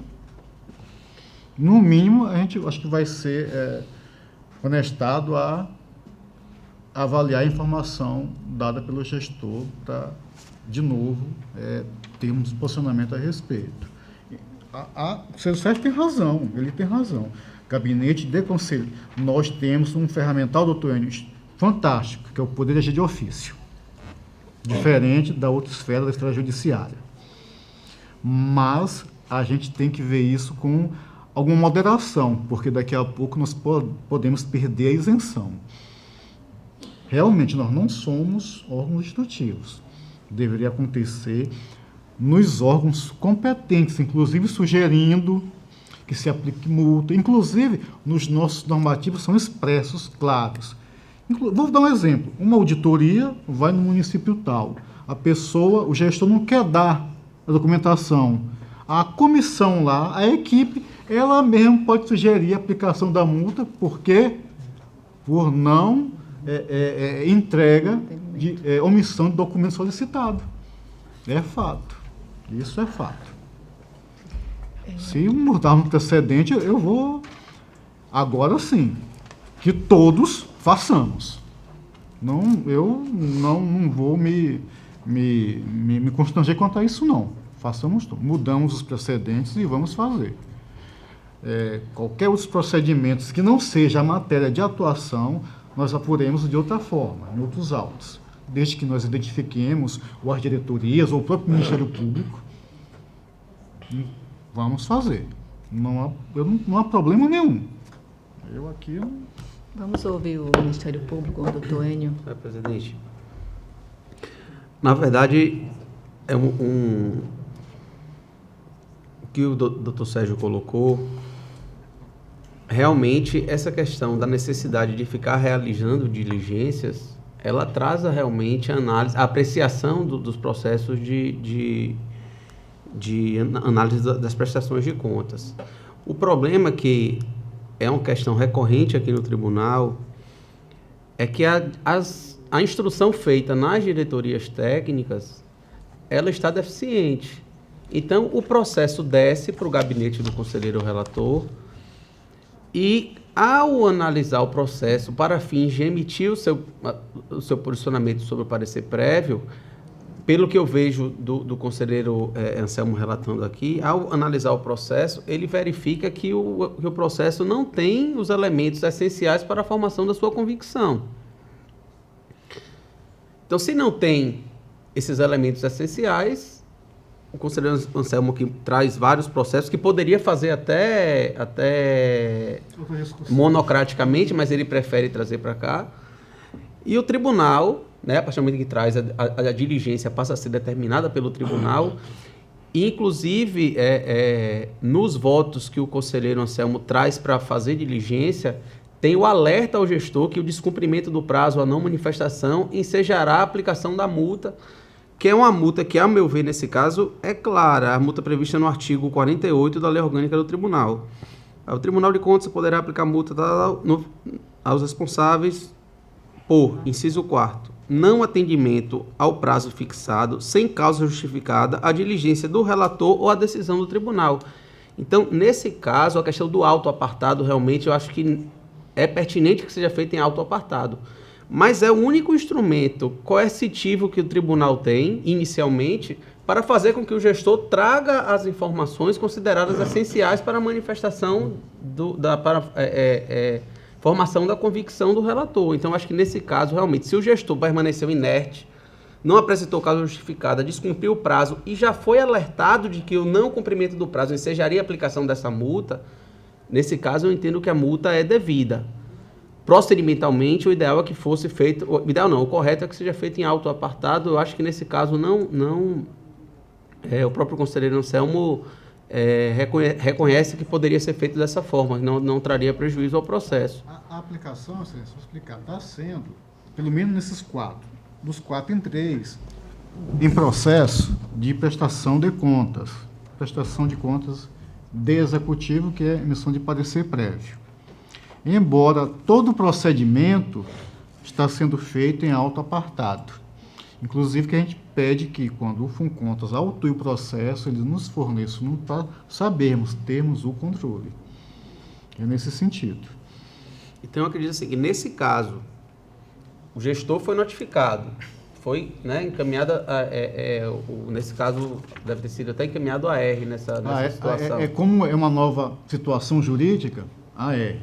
Speaker 5: no mínimo, a gente acho que vai ser honestado a avaliar a informação dada pelo gestor para, de novo, termos posicionamento a respeito. O Célio Sérgio tem razão, ele tem razão. Gabinete de Conselho, nós temos um ferramental, doutor Enio, fantástico, que é o poder de agir de ofício, diferente da outra esfera, da esfera judiciária. Mas a gente tem que ver isso com alguma moderação, porque daqui a pouco nós podemos perder a isenção. Realmente, nós não somos órgãos instrutivos. Deveria acontecer nos órgãos competentes, inclusive sugerindo que se aplique multa. Inclusive, nos nossos normativos são expressos, claros. Vou dar um exemplo. Uma auditoria vai no município tal. A pessoa, o gestor não quer dar a documentação. A comissão lá, a equipe, ela mesmo pode sugerir a aplicação da multa, porque por não entrega de omissão de documento solicitado. É fato. Isso é fato. Se mudar no precedente, eu vou... Agora sim, que todos façamos. Eu não vou me constranger quanto a isso, não. Façamos tudo. Mudamos os precedentes e vamos fazer. Qualquer outros procedimentos que não seja a matéria de atuação, nós apuremos de outra forma, em outros autos. Desde que nós identifiquemos ou as diretorias ou o próprio Ministério Público, vamos fazer. Não há problema nenhum. Eu aqui...
Speaker 2: Vamos ouvir o Ministério Público, o doutor Enio.
Speaker 7: Presidente, na verdade, o que o doutor Sérgio colocou, realmente essa questão da necessidade de ficar realizando diligências, ela traz realmente a análise, a apreciação dos processos de análise das prestações de contas. O problema que é uma questão recorrente aqui no tribunal é que a instrução feita nas diretorias técnicas, ela está deficiente. Então, o processo desce para o gabinete do conselheiro relator e, ao analisar o processo para fins de emitir o seu posicionamento sobre o parecer prévio, pelo que eu vejo do conselheiro Anselmo relatando aqui, ao analisar o processo, ele verifica que o processo não tem os elementos essenciais para a formação da sua convicção. Então, se não tem esses elementos essenciais, o conselheiro Anselmo aqui traz vários processos que poderia fazer até monocraticamente, mas ele prefere trazer para cá. E o tribunal, a partir do momento que traz a diligência, passa a ser determinada pelo tribunal. Inclusive, nos votos que o conselheiro Anselmo traz para fazer diligência, tem o alerta ao gestor que o descumprimento do prazo, a não manifestação, ensejará a aplicação da multa, que é uma multa que, a meu ver, nesse caso, é clara. A multa prevista no artigo 48 da Lei Orgânica do Tribunal. O Tribunal de Contas poderá aplicar multa aos responsáveis por, inciso 4º, não atendimento ao prazo fixado, sem causa justificada, a diligência do relator ou a decisão do tribunal. Então, nesse caso, a questão do autoapartado, realmente, eu acho que é pertinente que seja feito em autoapartado. Mas é o único instrumento coercitivo que o tribunal tem, inicialmente, para fazer com que o gestor traga as informações consideradas essenciais para a manifestação, formação da convicção do relator. Então, acho que nesse caso, realmente, se o gestor permaneceu inerte, não apresentou causa justificada, descumpriu o prazo e já foi alertado de que o não cumprimento do prazo ensejaria a aplicação dessa multa, nesse caso eu entendo que a multa é devida. Procedimentalmente, o ideal é que fosse feito, o ideal não, o correto é que seja feito em auto apartado. Eu acho que nesse caso o próprio conselheiro Anselmo reconhece que poderia ser feito dessa forma, não traria prejuízo ao processo.
Speaker 5: A aplicação, excelência, vou explicar, está sendo, pelo menos nesses 4, dos 4 em 3, em processo de prestação de contas de executivo, que é emissão de parecer prévio. Embora todo o procedimento está sendo feito em auto apartado. Inclusive que a gente pede que, quando o FUNCONTAS autue o processo, eles nos forneçam para sabermos, termos o controle. É nesse sentido.
Speaker 7: Então, eu acredito assim, que nesse caso, o gestor foi notificado, foi, né, encaminhado, nesse caso, deve ter sido até encaminhado a R nessa situação.
Speaker 5: Como é uma nova situação jurídica, a R.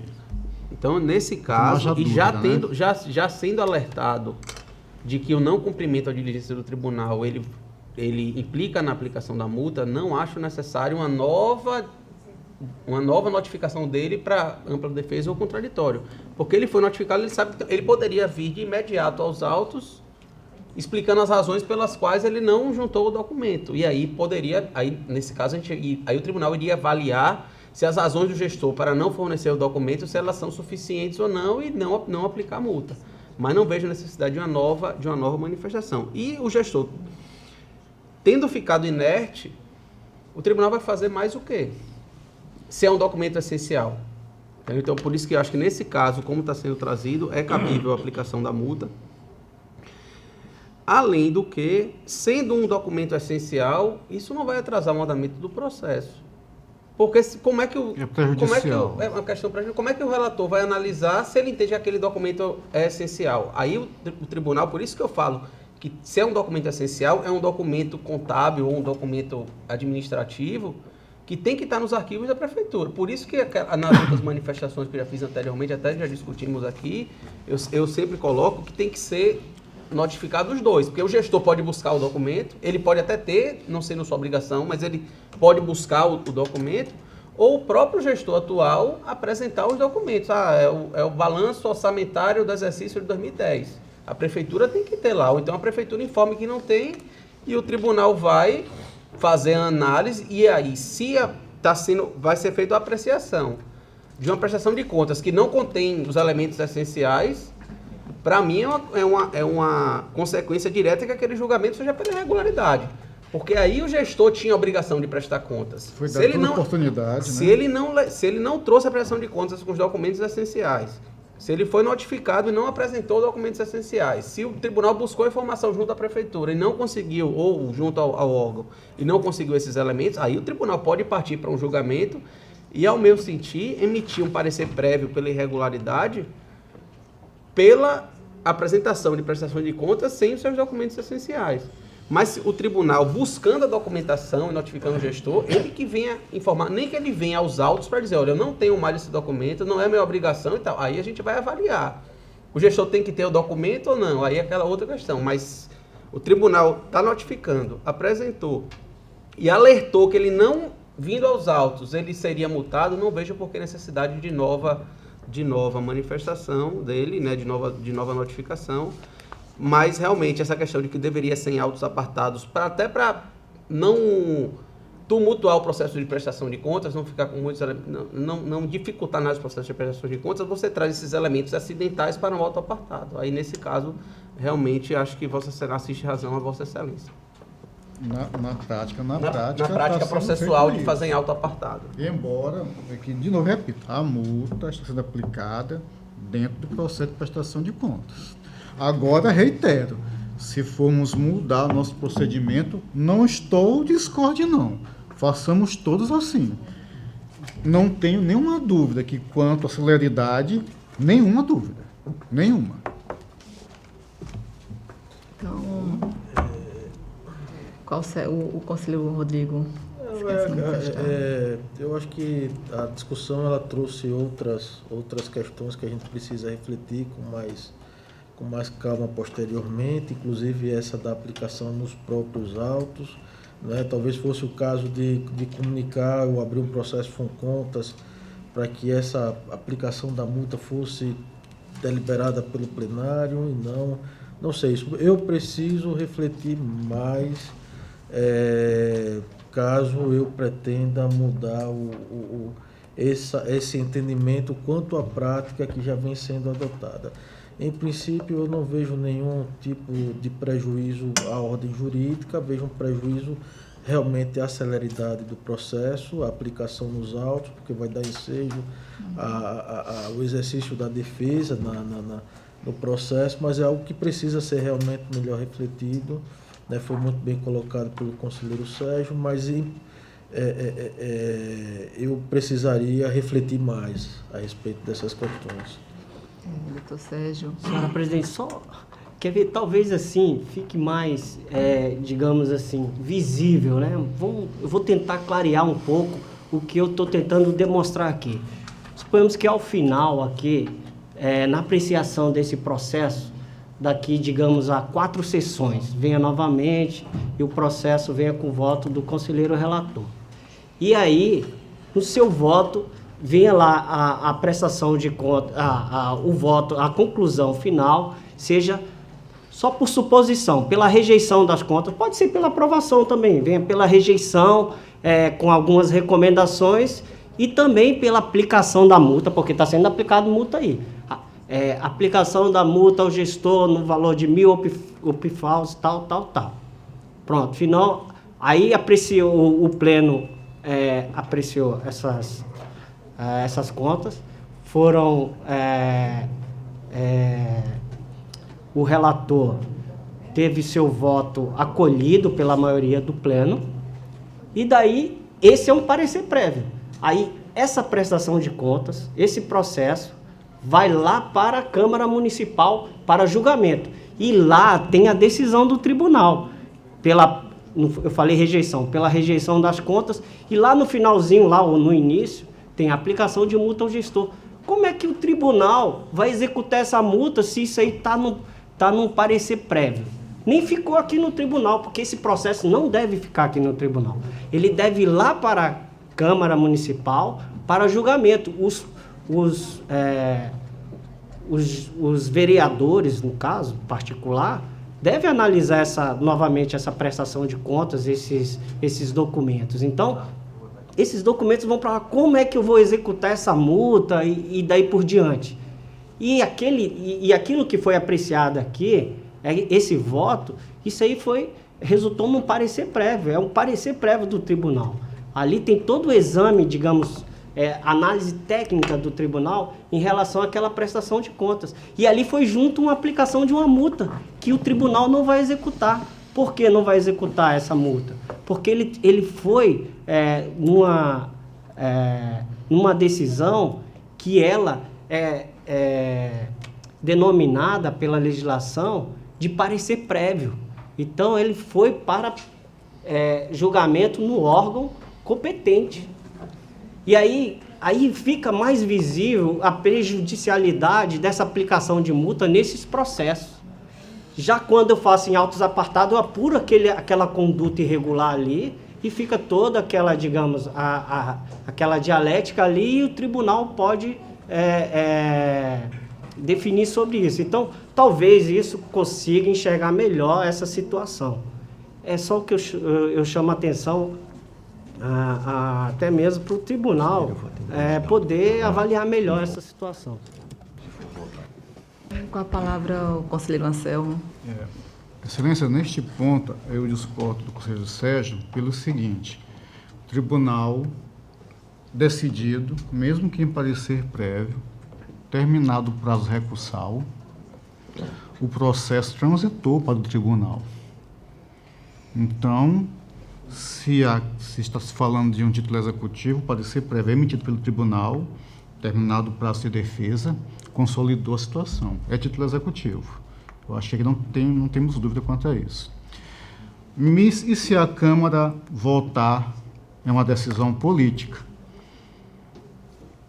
Speaker 7: Então, nesse caso,
Speaker 5: dúvida,
Speaker 7: e já,
Speaker 5: né?
Speaker 7: já sendo alertado de que o não cumprimento à diligência do tribunal, ele implica na aplicação da multa, não acho necessário uma nova notificação dele para ampla defesa ou contraditório. Porque ele foi notificado, ele sabe que ele poderia vir de imediato aos autos, explicando as razões pelas quais ele não juntou o documento. E aí nesse caso, aí o tribunal iria avaliar se as razões do gestor para não fornecer o documento, se elas são suficientes ou não, e não aplicar a multa. Mas não vejo necessidade de uma nova manifestação. E o gestor, tendo ficado inerte, o tribunal vai fazer mais o quê? Se é um documento essencial. Então, por isso que eu acho que nesse caso, como está sendo trazido, é cabível a aplicação da multa. Além do que, sendo um documento essencial, isso não vai atrasar o andamento do processo. Porque como é que o relator vai analisar se ele entende que aquele documento é essencial? Aí o tribunal, por isso que eu falo que se é um documento essencial, é um documento contábil ou um documento administrativo que tem que estar nos arquivos da prefeitura. Por isso que nas outras manifestações que eu já fiz anteriormente, até já discutimos aqui, eu sempre coloco que tem que ser notificado os dois, porque o gestor pode buscar o documento, ele pode até ter, não sendo sua obrigação, mas ele pode buscar o documento, ou o próprio gestor atual apresentar os documentos. É o balanço orçamentário do exercício de 2010. A prefeitura tem que ter lá, ou então a prefeitura informa que não tem, e o tribunal vai fazer a análise, e aí, se vai ser feita a apreciação de uma prestação de contas que não contém os elementos essenciais, para mim é uma consequência direta que aquele julgamento seja pela irregularidade. Porque aí o gestor tinha a obrigação de prestar contas.
Speaker 5: Foi dada toda oportunidade,
Speaker 7: se ele não trouxe a prestação de contas com os documentos essenciais, se ele foi notificado e não apresentou documentos essenciais, se o tribunal buscou informação junto à prefeitura e não conseguiu, ou junto ao órgão, e não conseguiu esses elementos, aí o tribunal pode partir para um julgamento e, ao meu sentir, emitir um parecer prévio pela irregularidade pela apresentação de prestações de contas sem os seus documentos essenciais. Mas o tribunal, buscando a documentação e notificando o gestor, ele que venha informar, nem que ele venha aos autos para dizer, olha, eu não tenho mais esse documento, não é minha obrigação e tal. Aí a gente vai avaliar. O gestor tem que ter o documento ou não? Aí é aquela outra questão. Mas o tribunal está notificando, apresentou e alertou que ele não, vindo aos autos, ele seria multado, não vejo por que necessidade de nova manifestação dele, né, de nova notificação. Mas realmente essa questão de que deveria ser em autos apartados, até para não tumultuar o processo de prestação de contas, não ficar com muitos não dificultar mais o processo de prestação de contas, você traz esses elementos acidentais para um auto apartado. Aí nesse caso, realmente acho que Vossa Excelência assiste razão a Vossa Excelência.
Speaker 5: Na prática
Speaker 7: tá processual de fazer em auto apartado.
Speaker 5: Embora, aqui de novo repito, a multa está sendo aplicada dentro do processo de prestação de contas. Agora, reitero, se formos mudar o nosso procedimento, não estou discorde, não. Façamos todos assim. Não tenho nenhuma dúvida que quanto à celeridade, nenhuma dúvida. Nenhuma.
Speaker 2: Então, o conselheiro Rodrigo
Speaker 4: Eu acho que a discussão ela trouxe outras questões que a gente precisa refletir com mais calma posteriormente, inclusive essa da aplicação nos próprios autos, né? Talvez fosse o caso de comunicar ou abrir um processo com contas para que essa aplicação da multa fosse deliberada pelo plenário e não sei isso. Eu preciso refletir mais caso eu pretenda mudar esse entendimento quanto à prática que já vem sendo adotada. Em princípio, eu não vejo nenhum tipo de prejuízo à ordem jurídica, vejo um prejuízo realmente à celeridade do processo, a aplicação nos autos, porque vai dar ensejo ao exercício da defesa no processo, mas é algo que precisa ser realmente melhor refletido, né? Foi muito bem colocado pelo conselheiro Sérgio, mas eu precisaria refletir mais a respeito dessas questões.
Speaker 2: Doutor Sérgio.
Speaker 6: Senhora presidente, só quer ver, talvez assim, fique mais, digamos assim, visível, né? Eu vou tentar clarear um pouco o que eu estou tentando demonstrar aqui. Suponhamos que ao final aqui, na apreciação desse processo, daqui, digamos, a 4 sessões, venha novamente e o processo venha com o voto do conselheiro relator. E aí, no seu voto, venha lá a prestação de conta, o voto, a conclusão final, seja só por suposição, pela rejeição das contas, pode ser pela aprovação também, venha pela rejeição, com algumas recomendações, e também pela aplicação da multa, porque está sendo aplicada multa aí. Aplicação da multa ao gestor no valor de 1.000 OPIFAUS, tal. Pronto, final, aí apreciou, o pleno apreciou essas contas, foram, o relator teve seu voto acolhido pela maioria do pleno, e daí esse é um parecer prévio. Aí essa prestação de contas, esse processo, vai lá para a Câmara Municipal para julgamento, e lá tem a decisão do tribunal, eu falei rejeição, pela rejeição das contas, e lá no finalzinho, lá ou no início, tem a aplicação de multa ao gestor. Como é que o tribunal vai executar essa multa se isso aí está num parecer prévio? Nem ficou aqui no tribunal, porque esse processo não deve ficar aqui no tribunal. Ele deve ir lá para a Câmara Municipal para julgamento. Os vereadores, no caso particular, devem analisar novamente essa prestação de contas, esses documentos. Então, esses documentos vão para lá. Como é que eu vou executar essa multa e daí por diante? E aquilo que foi apreciado aqui, esse voto, isso aí resultou num parecer prévio, é um parecer prévio do tribunal. Ali tem todo o exame, digamos, análise técnica do tribunal em relação àquela prestação de contas. E ali foi junto uma aplicação de uma multa que o tribunal não vai executar. Por que não vai executar essa multa? Porque ele foi numa decisão que ela é denominada pela legislação de parecer prévio. Então, ele foi para julgamento no órgão competente. E aí fica mais visível a prejudicialidade dessa aplicação de multa nesses processos. Já quando eu faço em autos apartados, eu apuro aquela conduta irregular ali e fica toda aquela, digamos, aquela dialética ali, e o tribunal pode definir sobre isso. Então, talvez isso consiga enxergar melhor essa situação. É só o que eu chamo a atenção até mesmo para o tribunal poder avaliar melhor essa situação.
Speaker 2: Com a palavra o conselheiro Anselmo.
Speaker 5: Excelência, neste ponto eu discordo do conselheiro Sérgio pelo seguinte: o tribunal decidido, mesmo que em parecer prévio, terminado o prazo recursal, o processo transitou para o tribunal. Então, se está se falando de um título executivo, parecer prévio emitido pelo tribunal, terminado o prazo de defesa, consolidou a situação. É título executivo. Eu acho que não temos dúvida quanto a isso. E se a Câmara votar é uma decisão política.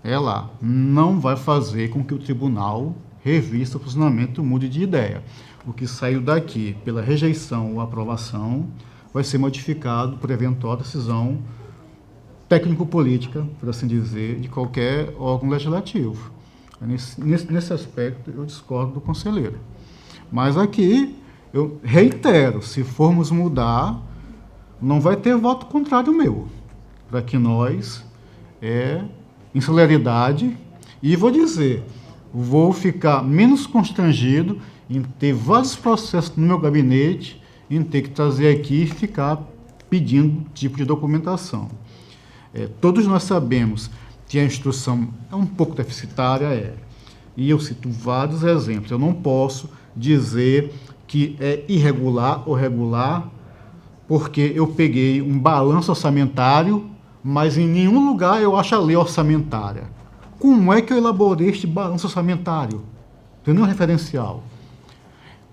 Speaker 5: Ela não vai fazer com que o tribunal revista o posicionamento, mude de ideia. O que saiu daqui pela rejeição ou aprovação vai ser modificado por eventual decisão técnico-política, por assim dizer, de qualquer órgão legislativo. Nesse aspecto, eu discordo do conselheiro. Mas aqui, eu reitero, se formos mudar, não vai ter voto contrário meu, para que nós, em celeridade, e vou dizer, vou ficar menos constrangido em ter vários processos no meu gabinete, em ter que trazer aqui e ficar pedindo tipo de documentação. Todos nós sabemos que a instrução é um pouco deficitária, e eu cito vários exemplos. Eu não posso dizer que é irregular ou regular, porque eu peguei um balanço orçamentário, mas em nenhum lugar eu acho a lei orçamentária. Como é que eu elaborei este balanço orçamentário? Tem nenhum referencial.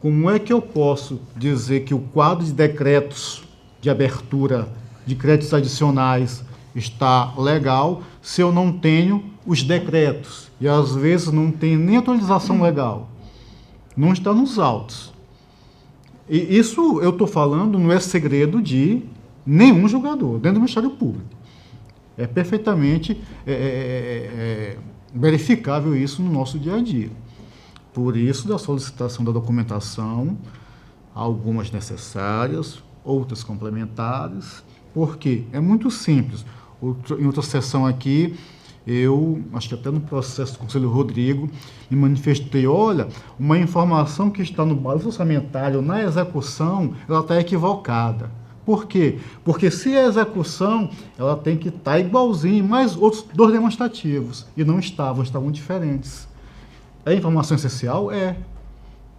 Speaker 5: Como é que eu posso dizer que o quadro de decretos de abertura de créditos adicionais está legal se eu não tenho os decretos? E às vezes não tem nem atualização legal. Não está nos autos. E isso eu estou falando não é segredo de nenhum julgador dentro do Ministério Público. É perfeitamente verificável isso no nosso dia a dia. Por isso, da solicitação da documentação, algumas necessárias, outras complementares, porque é muito simples. Em outra sessão aqui, eu, acho que até no processo do conselheiro Rodrigo, me manifestei, olha, uma informação que está no balanço orçamentário, na execução, ela está equivocada. Por quê? Porque se a execução, ela tem que estar igualzinho, mais outros 2 demonstrativos, e não estavam diferentes. É informação essencial?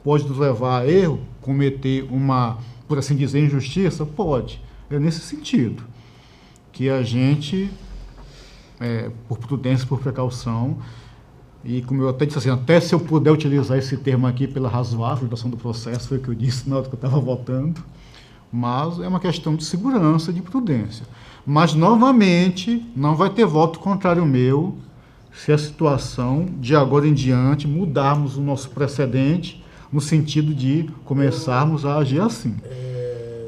Speaker 5: Pode nos levar a erro, cometer uma, por assim dizer, injustiça? Pode. É nesse sentido que a gente, por prudência, por precaução, e como eu até disse assim, até se eu puder utilizar esse termo aqui pela razoável duração do processo, foi o que eu disse na hora que eu estava votando, mas é uma questão de segurança, de prudência. Mas, novamente, não vai ter voto contrário meu se a situação, de agora em diante, mudarmos o nosso precedente no sentido de começarmos a agir assim.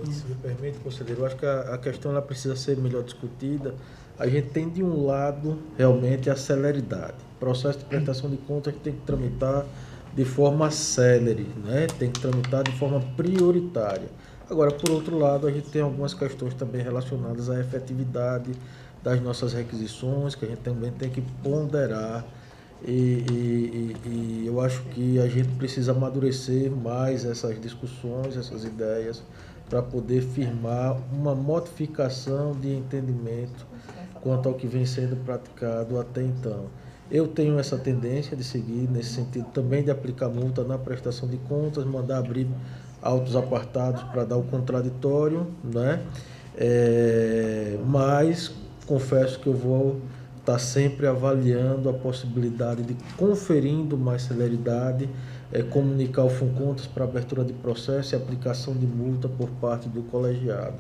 Speaker 4: Se me permite, conselheiro, eu acho que a questão ela precisa ser melhor discutida. A gente tem, de um lado, realmente a celeridade. O processo de prestação de contas tem que tramitar de forma célere, né? Tem que tramitar de forma prioritária. Agora, por outro lado, a gente tem algumas questões também relacionadas à efetividade das nossas requisições, que a gente também tem que ponderar, e eu acho que a gente precisa amadurecer mais essas discussões, essas ideias, para poder firmar uma modificação de entendimento quanto ao que vem sendo praticado até então. Eu tenho essa tendência de seguir nesse sentido também, de aplicar multa na prestação de contas, mandar abrir autos apartados para dar o contraditório, né? Mas confesso que eu vou estar sempre avaliando a possibilidade de, conferindo mais celeridade, comunicar o FUNCONTAS para abertura de processo e aplicação de multa por parte do colegiado.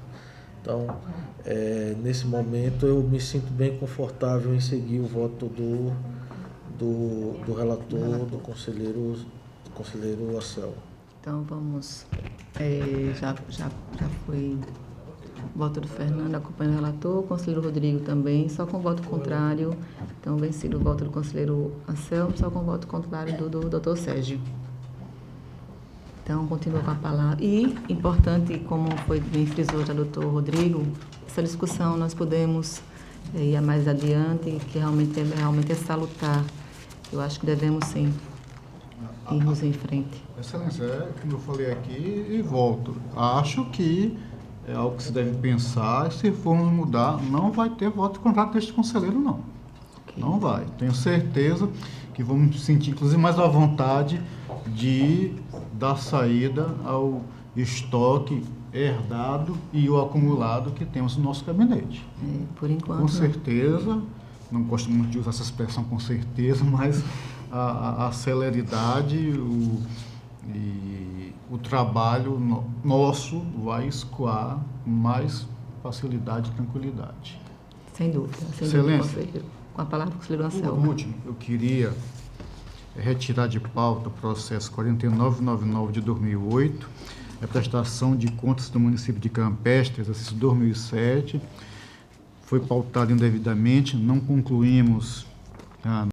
Speaker 4: Então, nesse momento, eu me sinto bem confortável em seguir o voto do relator, do conselheiro Anselmo.
Speaker 2: Então vamos, já foi o voto do Fernando, acompanhando o relator, o conselheiro Rodrigo também, só com voto contrário. Então vencido o voto do conselheiro Anselmo, só com voto contrário do doutor Sérgio. Então, continua com a palavra. E, importante, como foi bem frisou já o doutor Rodrigo, essa discussão nós podemos ir mais adiante, que realmente é salutar. Eu acho que devemos, sim, irmos em frente.
Speaker 5: Excelência, como eu falei aqui, e volto. Acho que é algo que se deve pensar, se formos mudar, não vai ter voto contrário deste conselheiro, não. Okay. Não vai. Tenho certeza que vamos sentir, inclusive, mais à vontade de dar saída ao estoque herdado e o acumulado que temos no nosso gabinete.
Speaker 2: Por enquanto.
Speaker 5: Com certeza, não gosto muito de usar essa expressão com certeza, mas a celeridade e o trabalho nosso vai escoar mais facilidade e tranquilidade.
Speaker 2: Sem dúvida. Sem
Speaker 5: Excelência.
Speaker 2: dúvida, conselheiro. Com a palavra, conselheiro
Speaker 5: Por
Speaker 2: Anselmo.
Speaker 5: último, eu queria retirar de pauta o processo 4999 de 2008, a prestação de contas do município de Campestre, exercício 2007, foi pautado indevidamente, não concluímos